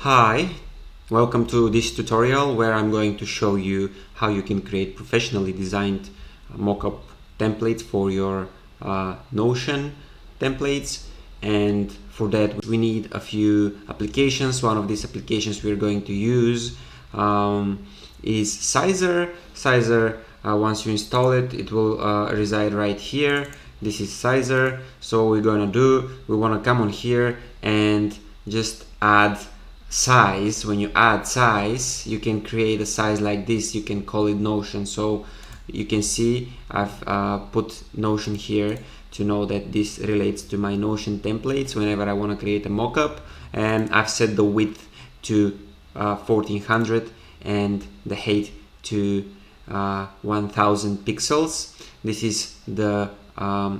Hi, welcome to this tutorial where I'm going to show you how you can create professionally designed mockup templates for your Notion templates. And for that we need a few applications. One of these applications we're going to use is Sizer. Once you install it, it will reside right here. This is Sizer. So what we're gonna do, we want to come on here and just add size. When you add size, you can create a size like this. You can call it Notion. So you can see I've put Notion here to know that this relates to my Notion templates whenever I want to create a mockup, and I've set the width to 1400 and the height to 1000 pixels. This is the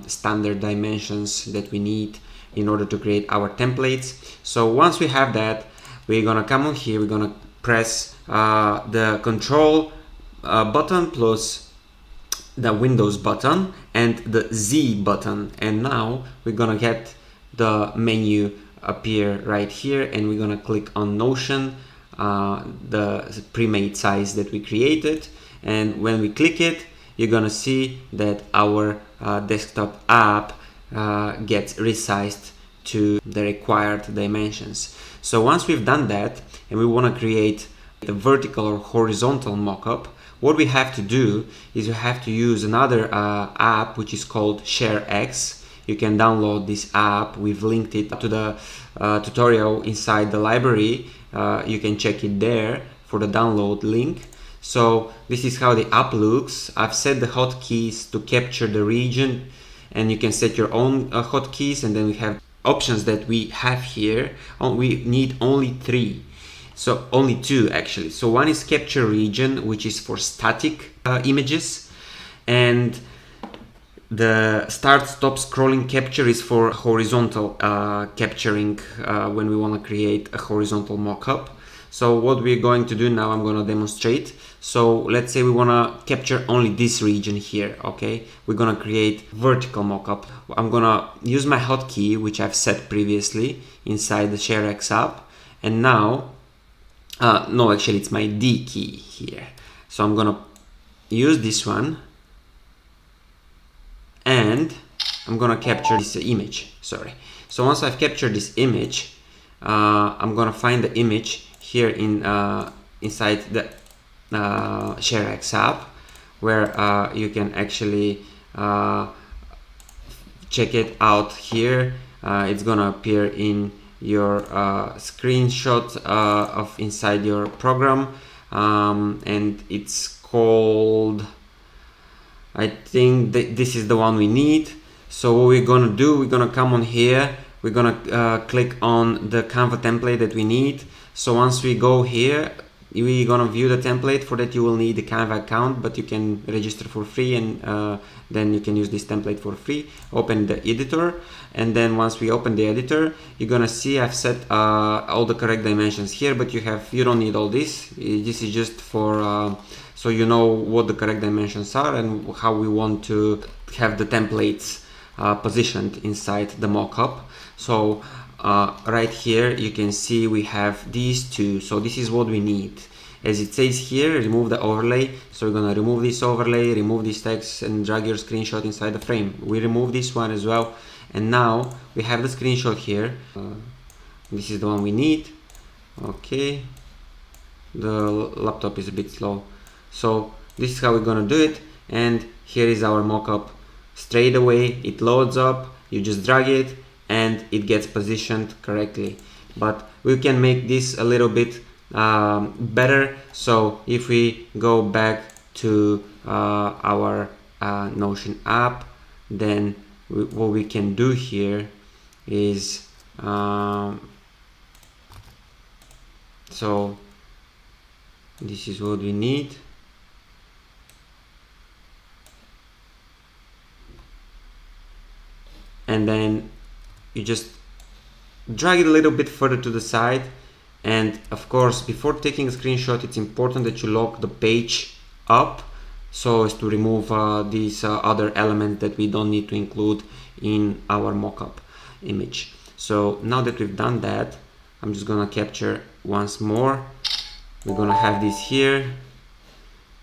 standard dimensions that we need in order to create our templates. So once we have that, we're gonna come on here, we're gonna press the control button plus the Windows button and the Z button, and now we're gonna get the menu appear right here, and we're gonna click on Notion, the pre-made size that we created. And when we click it, you're gonna see that our desktop app gets resized to the required dimensions. So once we've done that and we want to create a vertical or horizontal mockup, what we have to do is we have to use another app which is called ShareX. You can download this app. We've linked it to the tutorial inside the library. You can check it there for the download link. So this is how the app looks. I've set the hotkeys to capture the region, and you can set your own hotkeys, and then we have options that we have here. We need only three, so only two actually. So one is capture region, which is for static images, and the start stop scrolling capture is for horizontal capturing when we want to create a horizontal mockup. So what we're going to do now, I'm going to demonstrate. So let's say we want to capture only this region here. Okay, we're going to create vertical mockup. I'm going to use my hotkey, which I've set previously inside the ShareX app, and now no, actually it's my D key here. So I'm going to use this one, and I'm going to capture this image. Sorry. So once I've captured this image, I'm going to find the image here in inside the ShareX app, where you can actually check it out here. It's gonna appear in your screenshot of inside your program, and it's called, I think this is the one we need. So what we're gonna do, we're gonna come on here, we're gonna click on the Canva template that we need. So once we go here, we're gonna view the template. For that you will need a Canva account, but you can register for free, and then you can use this template for free. Open the editor, and then once we open the editor, you're gonna see I've set all the correct dimensions here, but you don't need all this. This is just for so you know what the correct dimensions are and how we want to have the templates positioned inside the mockup. So right here you can see we have these two, so this is what we need. As it says here, remove the overlay. So we're gonna remove this overlay, remove this text, and drag your screenshot inside the frame. We remove this one as well, and now we have the screenshot here. This is the one we need. Okay, the laptop is a bit slow. So this is how we're gonna do it, and here is our mockup. Straight away it loads up, you just drag it and it gets positioned correctly. But we can make this a little bit better. So if we go back to our Notion app, then what we can do here is so this is what we need. And then you just drag it a little bit further to the side, and of course before taking a screenshot it's important that you lock the page up so as to remove these other elements that we don't need to include in our mockup image. So now that we've done that, I'm just gonna capture once more. We're gonna have this here.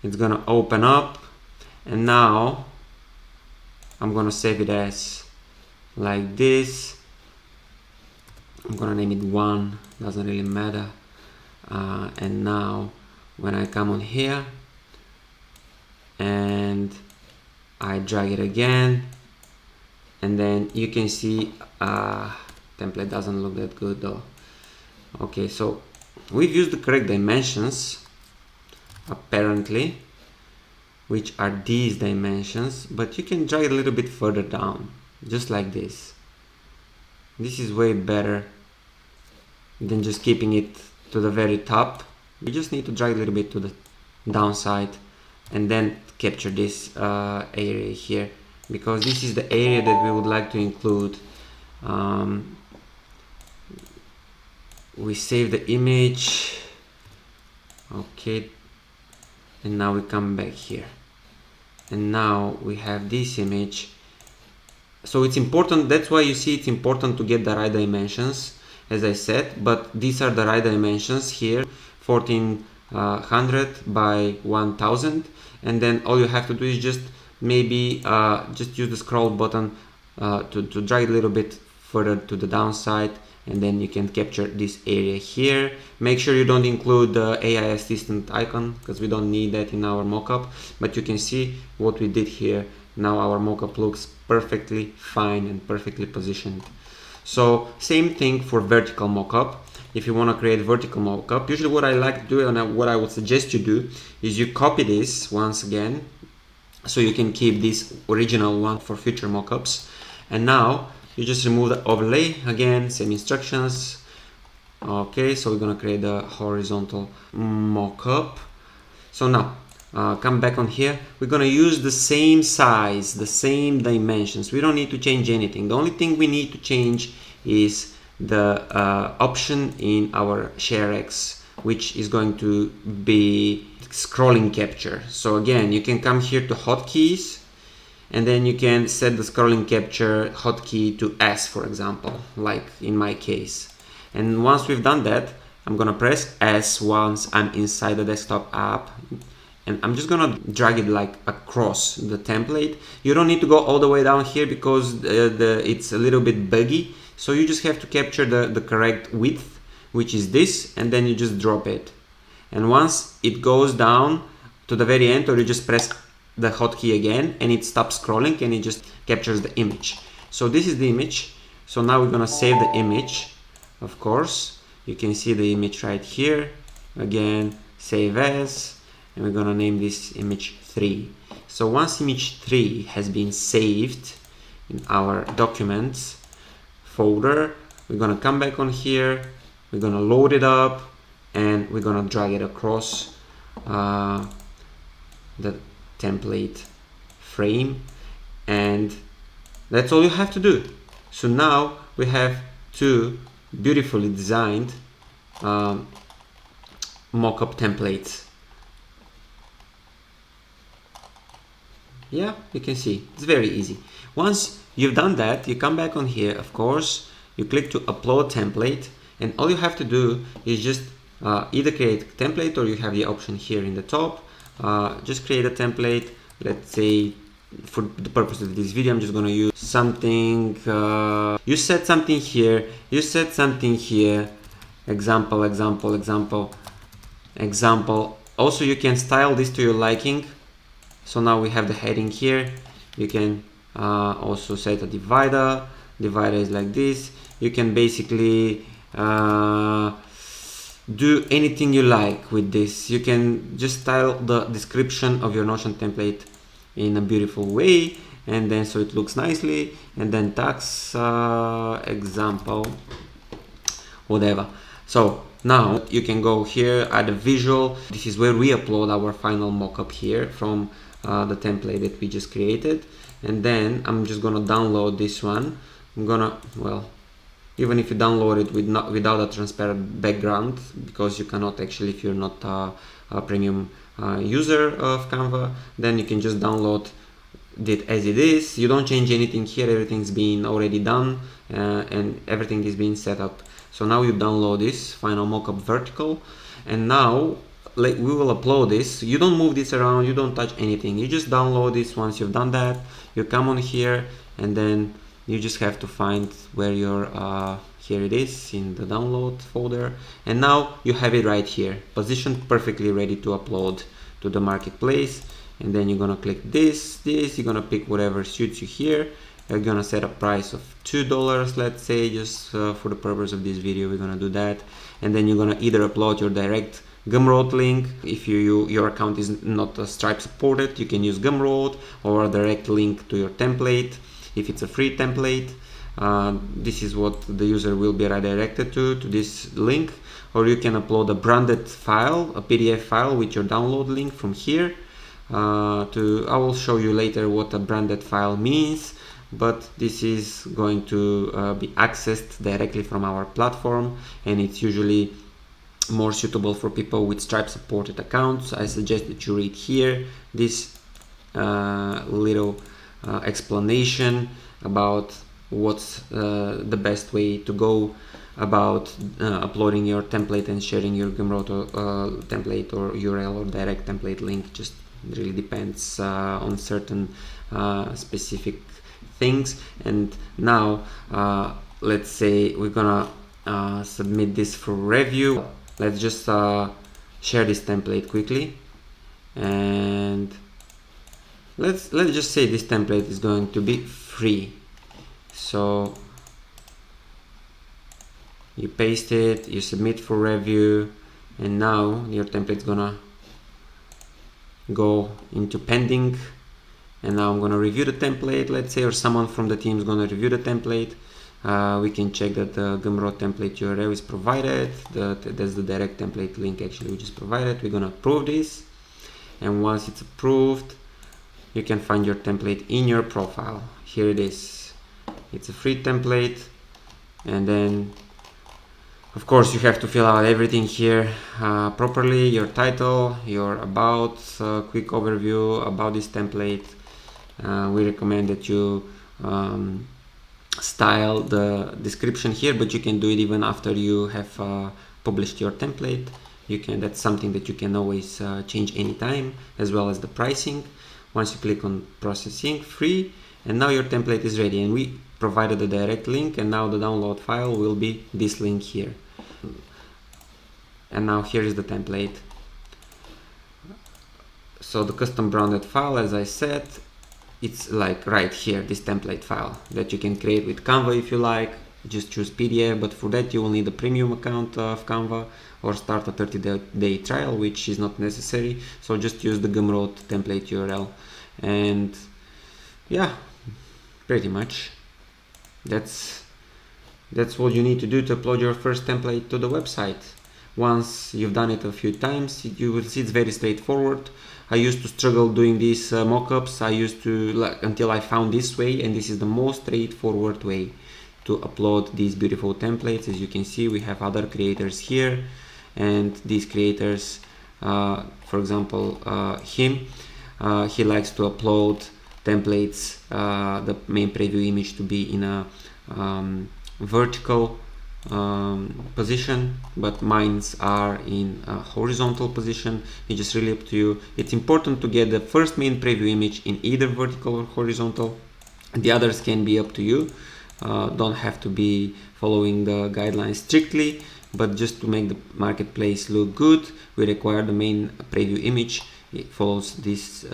It's gonna open up, and now I'm gonna save it as like this. I'm gonna name it 1, doesn't really matter. And now when I come on here and I drag it again, and then you can see template doesn't look that good though. Okay, so we've used the correct dimensions apparently, which are these dimensions, but you can drag it a little bit further down, just like this. This is way better than just keeping it to the very top. You just need to drag a little bit to the downside and then capture this area here, because this is the area that we would like to include. We save the image, okay, and now we come back here, and now we have this image. So it's important, that's why you see it's important to get the right dimensions, as I said, but these are the right dimensions here, 1400 by 1000, and then all you have to do is just maybe just use the scroll button to drag it a little bit further to the downside, and then you can capture this area here. Make sure you don't include the AI assistant icon, because we don't need that in our mockup, but you can see what we did here. Now our mockup looks perfectly fine and perfectly positioned. So same thing for vertical mockup. If you want to create vertical mockup, usually what I like to do and what I would suggest you do is you copy this once again, so you can keep this original one for future mockups. And now you just remove the overlay, again same instructions. Okay, so we're gonna create the horizontal mockup. So now come back on here, we're gonna use the same size, the same dimensions. We don't need to change anything. The only thing we need to change is the option in our ShareX, which is going to be scrolling capture. So again, you can come here to hotkeys, and then you can set the scrolling capture hotkey to S, for example, like in my case. And once we've done that, I'm gonna press S once I'm inside the desktop app, and I'm just gonna drag it like across the template. You don't need to go all the way down here because it's a little bit buggy. So you just have to capture the correct width, which is this, and then you just drop it. And once it goes down to the very end, or you just press the hotkey again, and it stops scrolling and it just captures the image. So this is the image. So now we're gonna save the image. Of course, you can see the image right here. Again, save as, and we're gonna name this image 3. So once image 3 has been saved in our documents folder, we're gonna come back on here, we're gonna load it up, and we're gonna drag it across the template frame, and that's all you have to do. So now we have two beautifully designed mockup templates. Yeah, you can see it's very easy. Once you've done that, you come back on here, of course, you click to upload template, and all you have to do is just either create a template, or you have the option here in the top. Just create a template. Let's say for the purpose of this video, I'm just gonna use something. You set something here, you set something here, example, example, example, example. Also, you can style this to your liking. So now we have the heading here. You can also set a divider. Divider is like this. You can basically do anything you like with this. You can just style the description of your Notion template in a beautiful way, and then so it looks nicely, and then tax example, whatever. So now you can go here, add a visual. This is where we upload our final mockup here from the template that we just created, and then I'm just gonna download this one. I'm gonna, well, even if you download it without a transparent background, because you cannot actually, if you're not a premium user of Canva, then you can just download it as it is. You don't change anything here, everything's been already done, and everything is being set up. So now you download this final mockup vertical, and now we will upload this. You don't move this around, you don't touch anything, you just download this. Once you've done that, you come on here, and then you just have to find where your here it is in the download folder, and now you have it right here, positioned perfectly, ready to upload to the marketplace. And then you're gonna click this, you're gonna pick whatever suits you here. You're gonna set a price of $2, let's say, just for the purpose of this video, we're gonna do that. And then you're gonna either upload your direct Gumroad link. If your account is not Stripe supported, you can use Gumroad, or a direct link to your template if it's a free template. This is what the user will be redirected to this link. Or you can upload a branded file, a PDF file with your download link from here. I will show you later what a branded file means, but this is going to be accessed directly from our platform, and it's usually more suitable for people with Stripe supported accounts. I suggest that you read here this little explanation about what's the best way to go about uploading your template and sharing your Gumroad template or URL or direct template link. Just really depends on certain specific things. And now let's say we're gonna submit this for review. Let's just share this template quickly, and let's just say this template is going to be free. So you paste it, you submit for review, and now your template is gonna go into pending. And now I'm gonna review the template, let's say, or someone from the team is gonna review the template. We can check that the Gumroad template URL is provided. That's the direct template link actually which is provided. We're gonna approve this, and once it's approved, you can find your template in your profile. Here it is. It's a free template, and then of course you have to fill out everything here properly. Your title, your about, quick overview about this template. We recommend that you style the description here, but you can do it even after you have published your template. That's something that you can always change anytime, as well as the pricing. Once you click on processing free, and now your template is ready, and we provided the direct link, and now the download file will be this link here. And now here is the template. So the custom branded file, as I said, it's like right here, this template file that you can create with Canva if you like. Just choose PDF, but for that you will need a premium account of Canva, or start a 30-day trial, which is not necessary. So just use the Gumroad template URL, and yeah, pretty much that's what you need to do to upload your first template to the website. Once you've done it a few times, you will see it's very straightforward. I used to struggle doing these mockups. I used to until I found this way, and this is the most straightforward way to upload these beautiful templates. As you can see, we have other creators here, and these creators, for example, he likes to upload templates, the main preview image to be in a vertical position, but mines are in a horizontal position. It's just really up to you. It's important to get the first main preview image in either vertical or horizontal. The others can be up to you. Don't have to be following the guidelines strictly, but just to make the marketplace look good, we require the main preview image. It follows these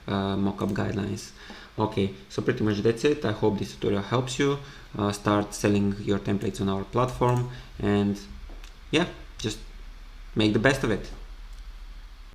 mockup guidelines. Okay, so pretty much that's it. I hope this tutorial helps you start selling your templates on our platform, and yeah, just make the best of it.